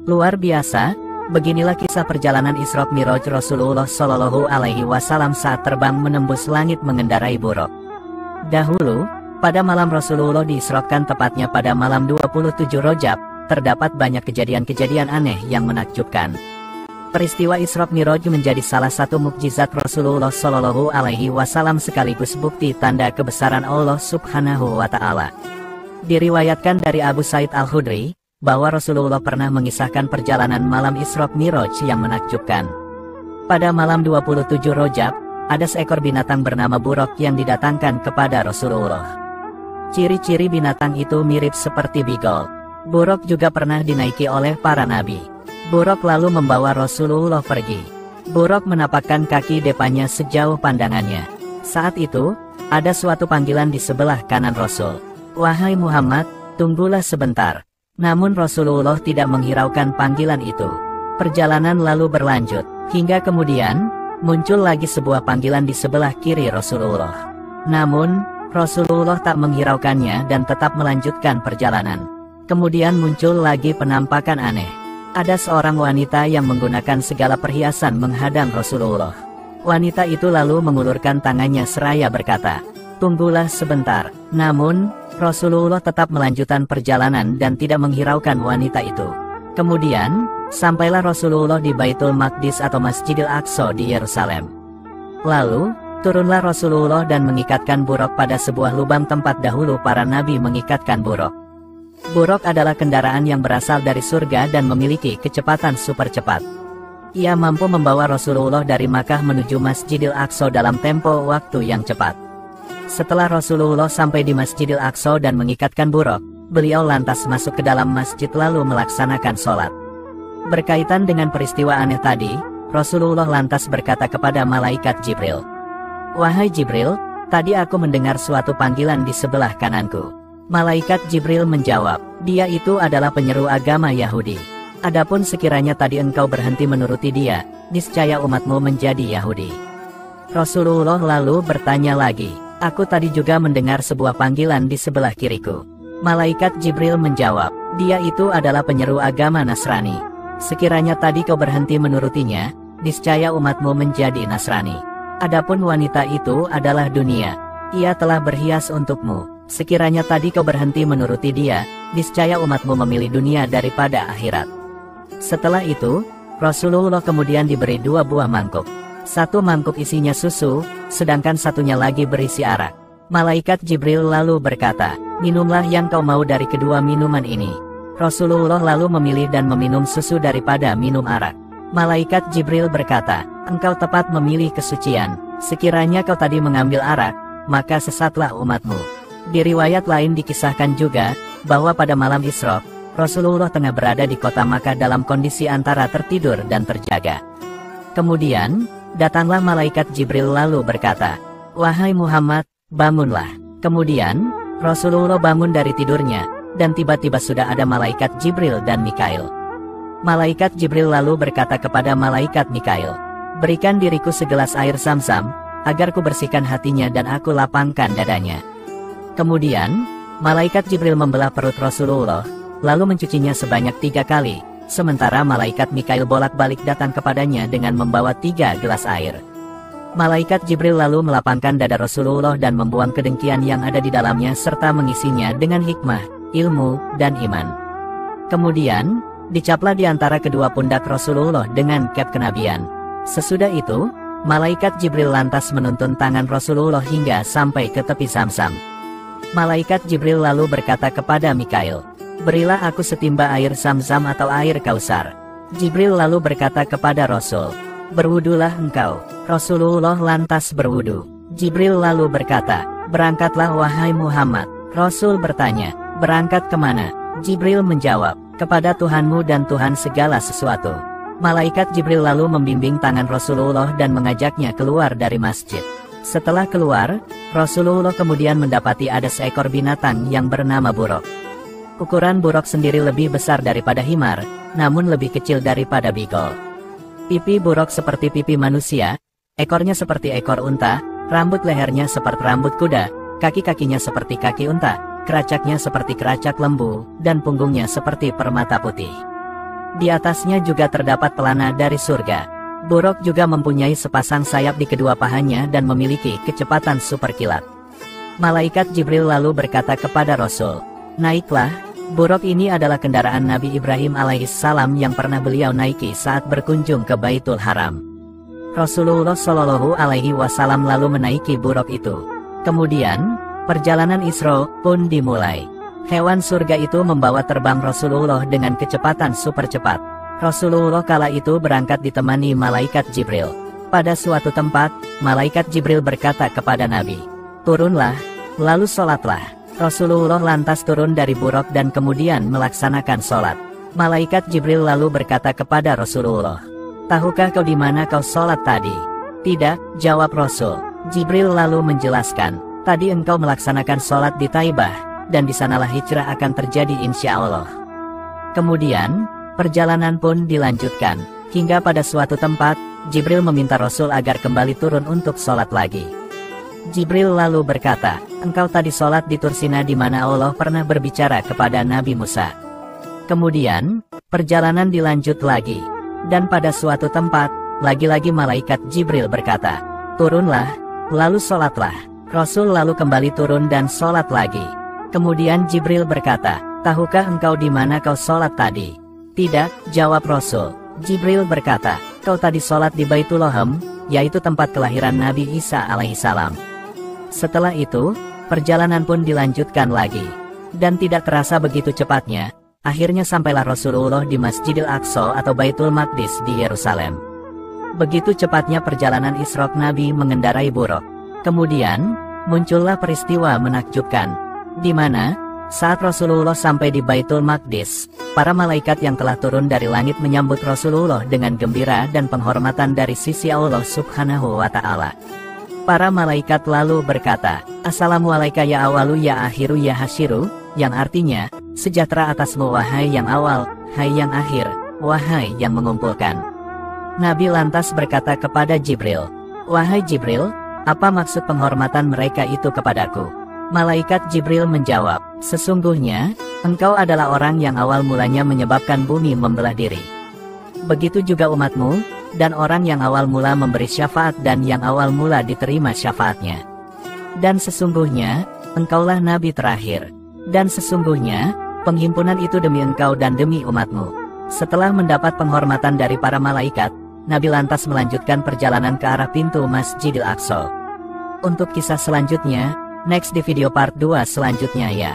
Luar biasa, beginilah kisah perjalanan Isra Miraj Rasulullah Shallallahu Alaihi Wasallam saat terbang menembus langit mengendarai buruk. Dahulu, pada malam Rasulullah diisrokan tepatnya pada malam 27 Rajab, terdapat banyak kejadian-kejadian aneh yang menakjubkan. Peristiwa Isra Miraj menjadi salah satu mukjizat Rasulullah Shallallahu Alaihi Wasallam sekaligus bukti tanda kebesaran Allah Subhanahu wa Ta'ala. Diriwayatkan dari Abu Sa'id Al-Khudri bahwa Rasulullah pernah mengisahkan perjalanan malam Isra Miraj yang menakjubkan. Pada malam 27 Rajab, ada seekor binatang bernama buruk yang didatangkan kepada Rasulullah. Ciri-ciri binatang itu mirip seperti bigol. Buruk juga pernah dinaiki oleh para nabi. Buruk lalu membawa Rasulullah pergi. Buruk menapakkan kaki depannya sejauh pandangannya. Saat itu, ada suatu panggilan di sebelah kanan Rasul. "Wahai Muhammad, tunggulah sebentar." Namun Rasulullah tidak menghiraukan panggilan itu. Perjalanan lalu berlanjut, hingga kemudian, muncul lagi sebuah panggilan di sebelah kiri Rasulullah. Namun, Rasulullah tak menghiraukannya dan tetap melanjutkan perjalanan. Kemudian muncul lagi penampakan aneh. Ada seorang wanita yang menggunakan segala perhiasan menghadang Rasulullah. Wanita itu lalu mengulurkan tangannya seraya berkata, "Tunggulah sebentar." Namun, Rasulullah tetap melanjutkan perjalanan dan tidak menghiraukan wanita itu. Kemudian, sampailah Rasulullah di Baitul Maqdis atau Masjidil Aqsa di Yerusalem. Lalu, turunlah Rasulullah dan mengikatkan buruk pada sebuah lubang tempat dahulu para nabi mengikatkan buruk. Buruk adalah kendaraan yang berasal dari surga dan memiliki kecepatan super cepat. Ia mampu membawa Rasulullah dari Makkah menuju Masjidil Aqsa dalam tempo waktu yang cepat. Setelah Rasulullah sampai di Masjidil Aqsa dan mengikatkan buruk, beliau lantas masuk ke dalam masjid lalu melaksanakan sholat. Berkaitan dengan peristiwa aneh tadi, Rasulullah lantas berkata kepada malaikat Jibril, "Wahai Jibril, tadi aku mendengar suatu panggilan di sebelah kananku." Malaikat Jibril menjawab, "Dia itu adalah penyeru agama Yahudi. Adapun sekiranya tadi engkau berhenti menuruti dia, niscaya umatmu menjadi Yahudi." Rasulullah lalu bertanya lagi, "Aku tadi juga mendengar sebuah panggilan di sebelah kiriku." Malaikat Jibril menjawab, "Dia itu adalah penyeru agama Nasrani. Sekiranya tadi kau berhenti menurutinya, niscaya umatmu menjadi Nasrani. Adapun wanita itu adalah dunia. Ia telah berhias untukmu. Sekiranya tadi kau berhenti menuruti dia, niscaya umatmu memilih dunia daripada akhirat." Setelah itu, Rasulullah kemudian diberi 2 buah mangkuk. Satu mangkuk isinya susu, sedangkan satunya lagi berisi arak. Malaikat Jibril lalu berkata, "Minumlah yang kau mau dari kedua minuman ini." Rasulullah lalu memilih dan meminum susu daripada minum arak. Malaikat Jibril berkata, "Engkau tepat memilih kesucian. Sekiranya kau tadi mengambil arak, maka sesatlah umatmu." Di riwayat lain dikisahkan juga, bahwa pada malam Isra, Rasulullah tengah berada di kota Makkah dalam kondisi antara tertidur dan terjaga. Kemudian, datanglah malaikat Jibril lalu berkata, "Wahai Muhammad, bangunlah." Kemudian, Rasulullah bangun dari tidurnya, dan tiba-tiba sudah ada malaikat Jibril dan Mikail. Malaikat Jibril lalu berkata kepada malaikat Mikail, "Berikan diriku segelas air Zam-Zam, agar ku bersihkan hatinya dan aku lapangkan dadanya." Kemudian, malaikat Jibril membelah perut Rasulullah, lalu mencucinya sebanyak 3 kali, sementara malaikat Mikail bolak-balik datang kepadanya dengan membawa 3 gelas air. Malaikat Jibril lalu melapangkan dada Rasulullah dan membuang kedengkian yang ada di dalamnya serta mengisinya dengan hikmah, ilmu, dan iman. Kemudian, dicaplah di antara kedua pundak Rasulullah dengan cap kenabian. Sesudah itu, malaikat Jibril lantas menuntun tangan Rasulullah hingga sampai ke tepi Zam-Zam. Malaikat Jibril lalu berkata kepada Mikail, "Berilah aku setimba air Zam-Zam atau air Kausar." Jibril lalu berkata kepada Rasul, "Berwudulah engkau." Rasulullah lantas berwudu. Jibril lalu berkata, "Berangkatlah wahai Muhammad." Rasul bertanya, "Berangkat kemana?" Jibril menjawab, "Kepada Tuhanmu dan Tuhan segala sesuatu." Malaikat Jibril lalu membimbing tangan Rasulullah dan mengajaknya keluar dari masjid. Setelah keluar, Rasulullah kemudian mendapati ada seekor binatang yang bernama buruk. Ukuran buruk sendiri lebih besar daripada himar, namun lebih kecil daripada bigol. Pipi buruk seperti pipi manusia, ekornya seperti ekor unta, rambut lehernya seperti rambut kuda, kaki-kakinya seperti kaki unta, keracaknya seperti keracak lembu, dan punggungnya seperti permata putih. Di atasnya juga terdapat pelana dari surga. Buruk juga mempunyai sepasang sayap di kedua pahanya dan memiliki kecepatan super kilat. Malaikat Jibril lalu berkata kepada Rasul, "Naiklah, buruk ini adalah kendaraan Nabi Ibrahim alaihissalam yang pernah beliau naiki saat berkunjung ke Baitul Haram." Rasulullah Shallallahu Alaihi Wasallam lalu menaiki buruk itu. Kemudian, perjalanan Isra pun dimulai. Hewan surga itu membawa terbang Rasulullah dengan kecepatan super cepat. Rasulullah kala itu berangkat ditemani malaikat Jibril. Pada suatu tempat, malaikat Jibril berkata kepada Nabi, "Turunlah, lalu sholatlah." Rasulullah lantas turun dari buruk dan kemudian melaksanakan sholat. Malaikat Jibril lalu berkata kepada Rasulullah, "Tahukah kau di mana kau sholat tadi?" "Tidak," jawab Rasul. Jibril lalu menjelaskan, "Tadi engkau melaksanakan sholat di Taibah, dan di sanalah hijrah akan terjadi insya Allah." Kemudian, perjalanan pun dilanjutkan, hingga pada suatu tempat, Jibril meminta Rasul agar kembali turun untuk sholat lagi. Jibril lalu berkata, "Engkau tadi sholat di Tursina di mana Allah pernah berbicara kepada Nabi Musa." Kemudian, perjalanan dilanjut lagi, dan pada suatu tempat, lagi-lagi malaikat Jibril berkata, "Turunlah, lalu sholatlah." Rasul lalu kembali turun dan sholat lagi. Kemudian Jibril berkata, "Tahukah engkau di mana kau sholat tadi?" "Tidak," jawab Rasul. Jibril berkata, "Kau tadi sholat di Baitul Laham, yaitu tempat kelahiran Nabi Isa alaihissalam." Setelah itu, perjalanan pun dilanjutkan lagi. Dan tidak terasa begitu cepatnya, akhirnya sampailah Rasulullah di Masjidil Aqsa atau Baitul Maqdis di Yerusalem. Begitu cepatnya perjalanan Isra Nabi mengendarai buruk. Kemudian, muncullah peristiwa menakjubkan, di mana, saat Rasulullah sampai di Baitul Maqdis, para malaikat yang telah turun dari langit menyambut Rasulullah dengan gembira dan penghormatan dari sisi Allah Subhanahu wa Ta'ala. Para malaikat lalu berkata, "Assalamualaikum ya awalu ya akhiru ya hasyiru," yang artinya, "Sejahtera atasmu wahai yang awal, hai yang akhir, wahai yang mengumpulkan." Nabi lantas berkata kepada Jibril, "Wahai Jibril, apa maksud penghormatan mereka itu kepadaku?" Malaikat Jibril menjawab, "Sesungguhnya, engkau adalah orang yang awal mulanya menyebabkan bumi membelah diri. Begitu juga umatmu, dan orang yang awal mula memberi syafaat dan yang awal mula diterima syafaatnya. Dan sesungguhnya, engkaulah Nabi terakhir. Dan sesungguhnya, penghimpunan itu demi engkau dan demi umatmu." Setelah mendapat penghormatan dari para malaikat, Nabi lantas melanjutkan perjalanan ke arah pintu Masjidil Aqsa. Untuk kisah selanjutnya, next di video part 2 selanjutnya ya.